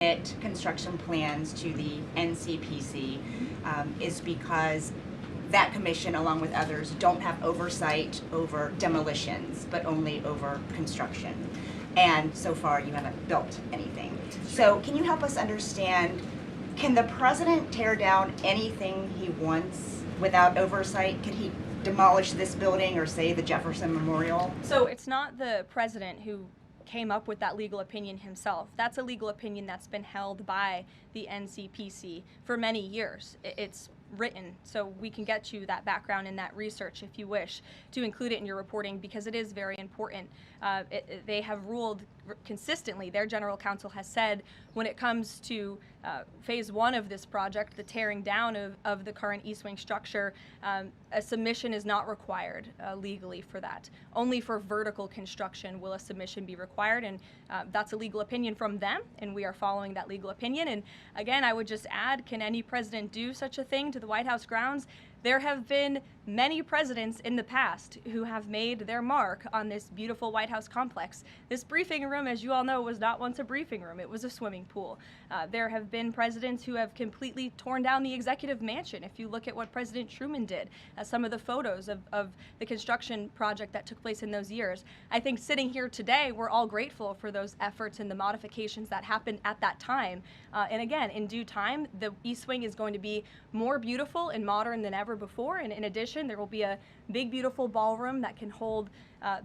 construction plans to the NCPC is because that commission, along with others, don't have oversight over demolitions, but only over construction. And so far, you haven't built anything. So can you help us understand, can the president tear down anything he wants without oversight? Could he demolish this building or, say, the Jefferson Memorial? So it's not the president who came up with that legal opinion himself. That's a legal opinion that's been held by the NCPC for many years. It's written, so we can get you that background and that research if you wish to include it in your reporting, because it is very important. They have ruled consistently, their general counsel has said, when it comes to phase one of this project, the tearing down of the current East Wing structure, a submission is not required legally for that. Only for vertical construction will a submission be required, and that's a legal opinion from them, and we are following that legal opinion. And again, I would just add, can any president do such a thing to the White House grounds? There have been many presidents in the past who have made their mark on this beautiful White House complex. This briefing room, as you all know, was not once a briefing room. It was a swimming pool. There have been presidents who have completely torn down the executive mansion. If you look at what President Truman did, some of the photos of the construction project that took place in those years. I think sitting here today, we're all grateful for those efforts and the modifications that happened at that time. And again, in due time, the East Wing is going to be more beautiful and modern than ever before, and in addition, there will be a big, beautiful ballroom that can hold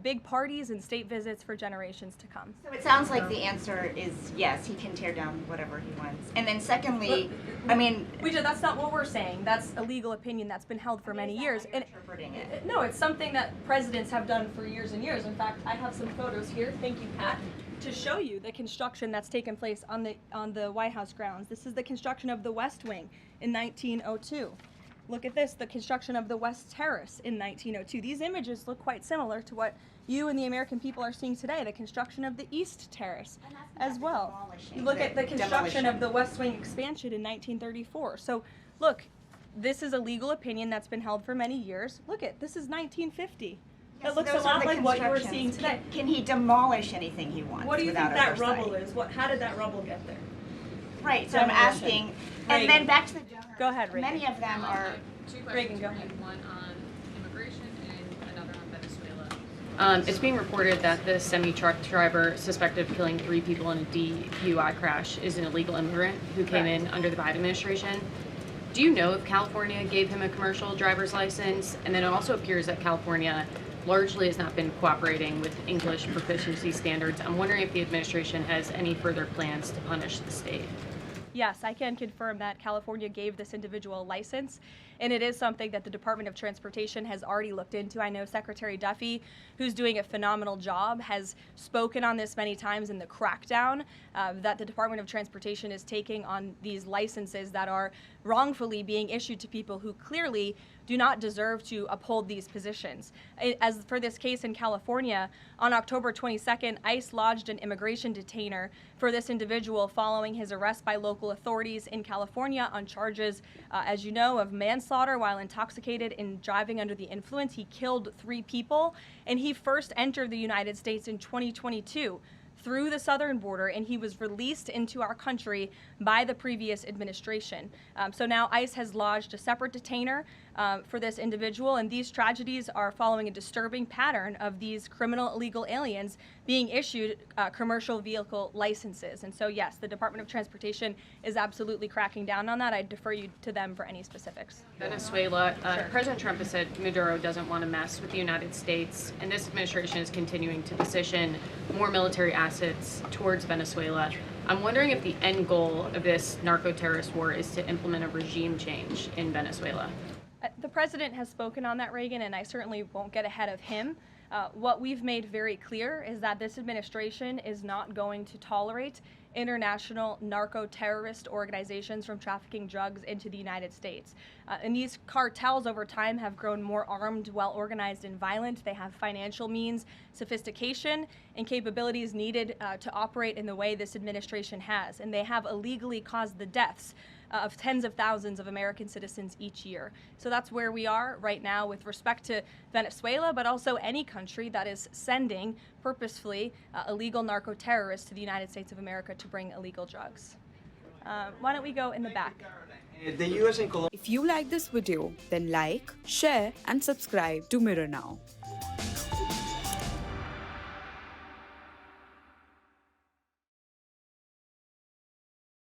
big parties and state visits for generations to come. So it sounds like the answer is yes, he can tear down whatever he wants. And then secondly, I mean, that's not what we're saying. That's a legal opinion that's been held for many years. And interpreting it. No, it's something that presidents have done for years and years. In fact, I have some photos here. Thank you, Pat, to show you the construction that's taken place on the White House grounds. This is the construction of the West Wing in 1902. Look at this, the construction of the West Terrace in 1902. These images look quite similar to what you and the American people are seeing today, the construction of the East Terrace as well. You look at the construction of the West Wing expansion in 1934. So look, this is a legal opinion that's been held for many years. Look at, this is 1950. Yes, it looks a lot like what you were seeing today. Can he demolish anything he wants? What do you think that oversight? rubble is? How did that rubble get there? Right, so I'm asking, and then back to the donors. Go ahead, Reagan. Many of them are. Two questions. Reagan, go ahead. One on immigration and another on Venezuela. It's being reported that the semi-truck driver suspected of killing 3 people in a DUI crash is an illegal immigrant who came in under the Biden administration. Do you know if California gave him a commercial driver's license? And then it also appears that California largely has not been cooperating with English proficiency standards. I'm wondering if the administration has any further plans to punish the state. Yes, I can confirm that California gave this individual a license, and it is something that the Department of Transportation has already looked into. I know Secretary Duffy, who's doing a phenomenal job, has spoken on this many times in the crackdown that the Department of Transportation is taking on these licenses that are wrongfully being issued to people who clearly do not deserve to uphold these positions. As for this case in California, on October 22nd, ICE lodged an immigration detainer for this individual following his arrest by local authorities in California on charges, as you know, of manslaughter while intoxicated and driving under the influence. He killed 3 people, and he first entered the United States in 2022 through the southern border, and he was released into our country by the previous administration. So now ICE has lodged a separate detainer for this individual, and these tragedies are following a disturbing pattern of these criminal illegal aliens being issued commercial vehicle licenses. And so yes, the Department of Transportation is absolutely cracking down on that. I defer you to them for any specifics. Venezuela, President Trump has said Maduro doesn't want to mess with the United States, and this administration is continuing to position more military assets towards Venezuela. I'm wondering if the end goal of this narco-terrorist war is to implement a regime change in Venezuela. The president has spoken on that, Reagan, and I certainly won't get ahead of him. What we've made very clear is that this administration is not going to tolerate international narco-terrorist organizations from trafficking drugs into the United States. And these cartels over time have grown more armed, well-organized, and violent. They have financial means, sophistication, and capabilities needed to operate in the way this administration has. And they have illegally caused the deaths of tens of thousands of American citizens each year. So that's where we are right now with respect to Venezuela, but also any country that is sending purposefully illegal narco-terrorists to the United States of America to bring illegal drugs. Why don't we go in the back? The US and Colombia. If you like this video, then like, share and subscribe to Mirror Now.